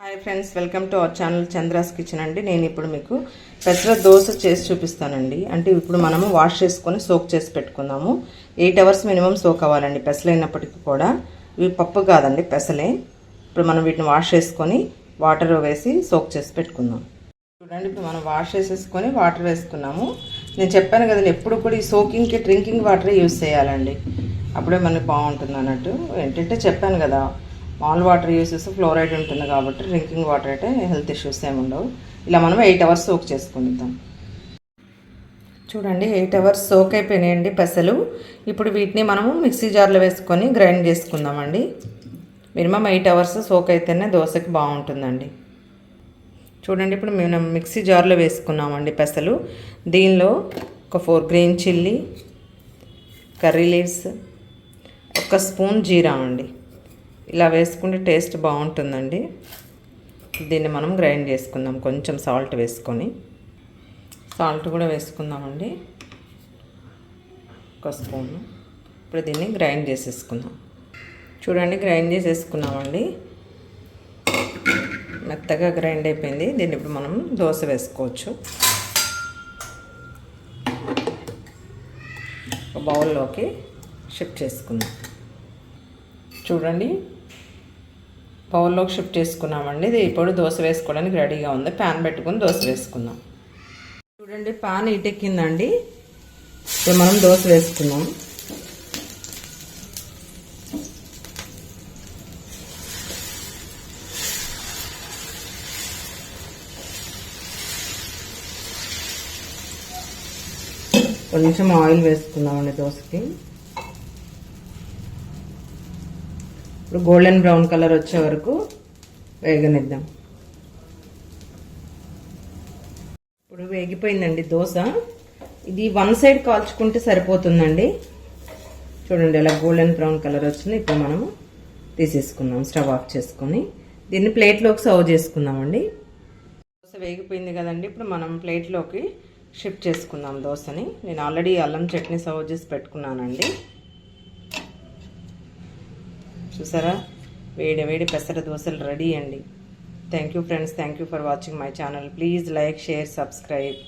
Hi friends, welcome to our channel Chandra's kitchen అండి. నేను ఇప్పుడు మీకు పెసర దోశ చేసి చూపిస్తానండి. అంటే ఇప్పుడు మనము వాష్ చేసుకొని సోక్ చేసి పెట్టుకుందాము. 8 అవర్స్ మినిమం సోక్ అవ్వాలండి పెసలైనప్పటికీ కూడా. ఇవి పప్పు కాదండి, పెసలే. ఇప్పుడు మనం వీటిని వాష్ చేసుకొని వాటర్ వేసి సోక్ చేసి పెట్టుకుందాం. చూడండి, ఇప్పుడు మనం వాష్ చేసేసుకొని వాటర్ వేసుకున్నాము. నేను చెప్పాను కదండి, ఎప్పుడు కూడా ఈ సోకింగ్కి డ్రింకింగ్ వాటరే యూజ్ చేయాలండి, అప్పుడే మనకి బాగుంటుంది అన్నట్టు. ఏంటంటే చెప్పాను కదా, మాల్ వాటర్ యూస్ చేస్తే ఫ్లోరైడ్ ఉంటుంది కాబట్టి డ్రింకింగ్ వాటర్ అయితే హెల్త్ ఇష్యూస్ ఏమి ఉండవు. ఇలా మనం 8 అవర్స్ సోక్ చేసుకుంటాం. చూడండి, 8 అవర్స్ సోక్ అయిపోయినాయండి పెసలు. ఇప్పుడు వీటిని మనము మిక్సీ జార్లో వేసుకొని గ్రైండ్ చేసుకుందామండి. మినిమం 8 అవర్స్ సోక్ అయితేనే దోశకి బాగుంటుందండి. చూడండి, ఇప్పుడు మేము మిక్సీ జార్లో వేసుకున్నామండి పెసలు. దీనిలో ఒక 4 green chilli, curry leaves, 1 spoon జీరా అండి. ఇలా వేసుకుంటే టేస్ట్ బాగుంటుందండి. దీన్ని మనం గ్రైండ్ చేసుకుందాం. కొంచెం సాల్ట్ వేసుకొని, సాల్ట్ కూడా వేసుకుందామండి, 1 స్పూన్. ఇప్పుడు దీన్ని గ్రైండ్ చేసేసుకుందాం. చూడండి, గ్రైండ్ చేసేసుకున్నామండి. మెత్తగా గ్రైండ్ అయిపోయింది. దీన్ని ఇప్పుడు మనం దోశ వేసుకోవచ్చు. ఒక బౌల్లోకి షిఫ్ట్ చేసుకుందాం. చూడండి, బౌల్లోకి షిఫ్ట్ చేసుకున్నామండి. ఇది ఇప్పుడు దోశ వేసుకోవడానికి రెడీగా ఉంది. ప్యాన్ పెట్టుకుని దోశ వేసుకుందాం. చూడండి, పాన్ ఇటెక్కిందండి. ఇప్పుడు మనం దోశ వేసుకుందాం. కొంచెం ఆయిల్ వేసుకుందామండి దోశకి. ఇప్పుడు గోల్డెన్ బ్రౌన్ కలర్ వచ్చే వరకు వేగనిద్దాం. ఇప్పుడు వేగిపోయిందండి దోశ. ఇది 1 సైడ్ కాల్చుకుంటే సరిపోతుందండి. చూడండి, ఇలా గోల్డెన్ బ్రౌన్ కలర్ వచ్చింది. ఇప్పుడు మనము తీసేసుకుందాం. స్టవ్ ఆఫ్ చేసుకొని దీన్ని ప్లేట్లోకి సర్వ్ చేసుకుందామండి. దోశ వేగిపోయింది కదండి. ఇప్పుడు మనం ప్లేట్లోకి షిఫ్ట్ చేసుకుందాం దోశని. నేను ఆల్రెడీ అల్లం చట్నీ సర్వ్ చేసి పెట్టుకున్నానండి. చూసారా, వేడి వేడి పెసర దోశలు రెడీ అండి. Thank you friends, thank you for watching my channel. Please like, share, subscribe.